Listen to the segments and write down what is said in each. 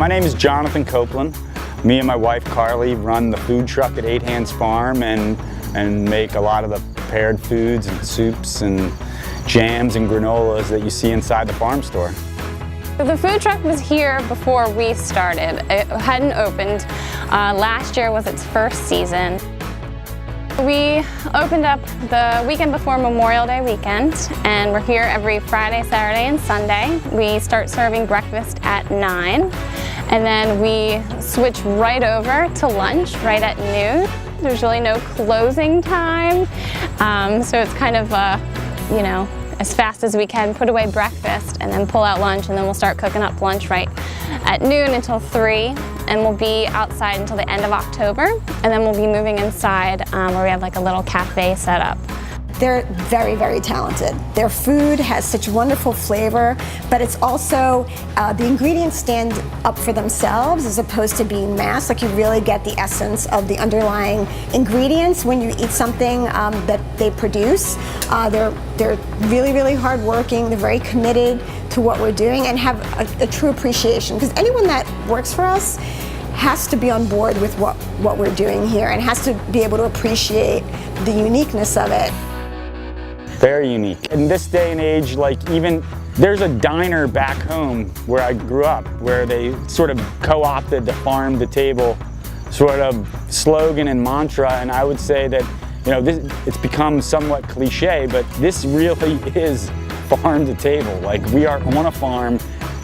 My name is Jonathan Copeland. Me and my wife Carly run the food truck at 8 Hands Farm and make a lot of the prepared foods and soups and jams and granolas that you see inside the farm store. The food truck was here before we started. It hadn't opened. Last year was its first season. We opened up the weekend before Memorial Day weekend, and we're here every Friday, Saturday, and Sunday. We start serving breakfast at 9, and then we switch right over to lunch right at noon. There's really no closing time, so it's kind of, you know, as fast as we can, put away breakfast and then pull out lunch, and then we'll start cooking up lunch right at noon until 3, and we'll be outside until the end of October, and then we'll be moving inside where we have like a little cafe set up. They're very, very talented. Their food has such wonderful flavor, but it's also, the ingredients stand up for themselves as opposed to being mass. Like, you really get the essence of the underlying ingredients when you eat something that they produce. They're really, really hardworking. They're very committed to what we're doing and have a true appreciation, because anyone that works for us has to be on board with what we're doing here and has to be able to appreciate the uniqueness of it. Very unique. In this day and age, like, even there's a diner back home where I grew up where they sort of co-opted the farm to table sort of slogan and mantra, and I would say that, you know, it's become somewhat cliche, but this really is farm to table. Like, we are on a farm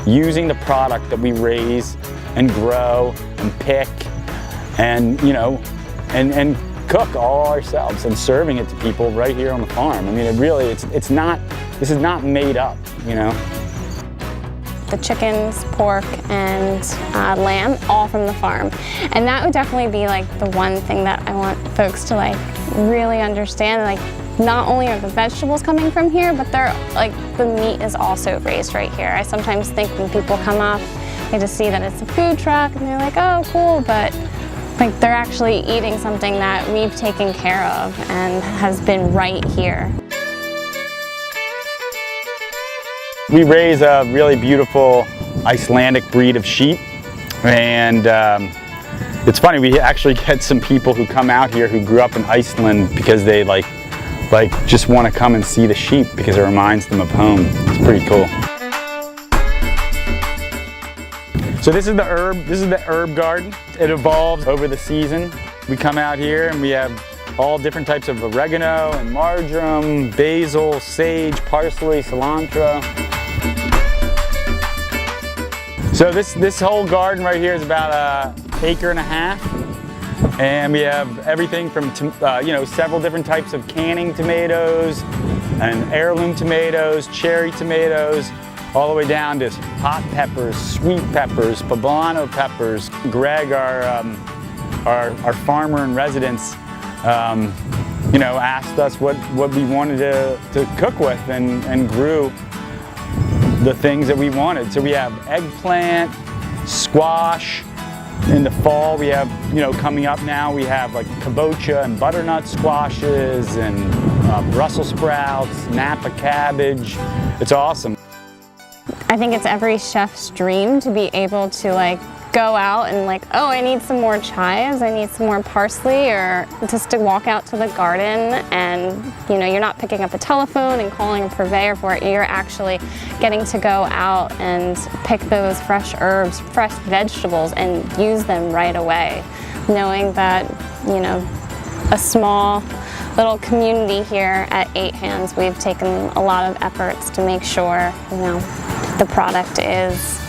using the product that we raise and grow and pick and, you know, and cook all ourselves and serving it to people right here on the farm. I mean, it really, this is not made up, you know. The chickens, pork, and lamb, all from the farm. And that would definitely be like the one thing that I want folks to like really understand. Like, not only are the vegetables coming from here, but they're like, the meat is also raised right here. I sometimes think when people come up, they just see that it's a food truck and they're like, oh, cool, but like, they're actually eating something that we've taken care of and has been right here. We raise a really beautiful Icelandic breed of sheep, and it's funny, we actually get some people who come out here who grew up in Iceland because they like just want to come and see the sheep because it reminds them of home. It's pretty cool. So this is the herb garden. It evolves over the season. We come out here and we have all different types of oregano and marjoram, basil, sage, parsley, cilantro. So this whole garden right here is about 1.5 acres, and we have everything from you know, several different types of canning tomatoes and heirloom tomatoes, cherry tomatoes, all the way down to hot peppers, sweet peppers, poblano peppers. Greg, our farmer in residence, you know, asked us what we wanted to cook with and grew the things that we wanted. So we have eggplant, squash. In the fall, we have, you know, coming up now, we have like kabocha and butternut squashes and Brussels sprouts, Napa cabbage. It's awesome. I think it's every chef's dream to be able to like go out and like, oh, I need some more chives, I need some more parsley, or just to walk out to the garden and, you know, you're not picking up a telephone and calling a purveyor for it. You're actually getting to go out and pick those fresh herbs, fresh vegetables, and use them right away, knowing that, you know, a small little community here at 8 Hands, we've taken a lot of efforts to make sure, you know, the product is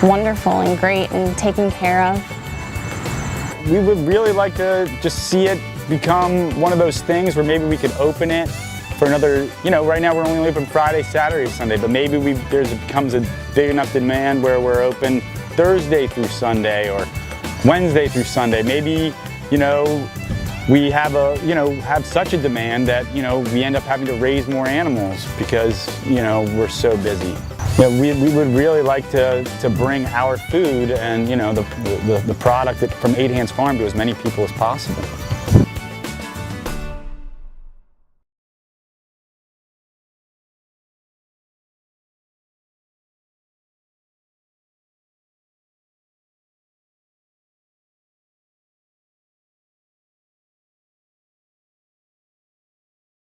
wonderful and great and taken care of. We would really like to just see it become one of those things where maybe we could open it for another, you know, right now we're only open Friday, Saturday, Sunday, but maybe becomes a big enough demand where we're open Thursday through Sunday or Wednesday through Sunday. Maybe, you know, we have such a demand that, you know, we end up having to raise more animals because, you know, we're so busy. You know, we would really like to bring our food and, you know, the product from 8 Hands Farm to as many people as possible.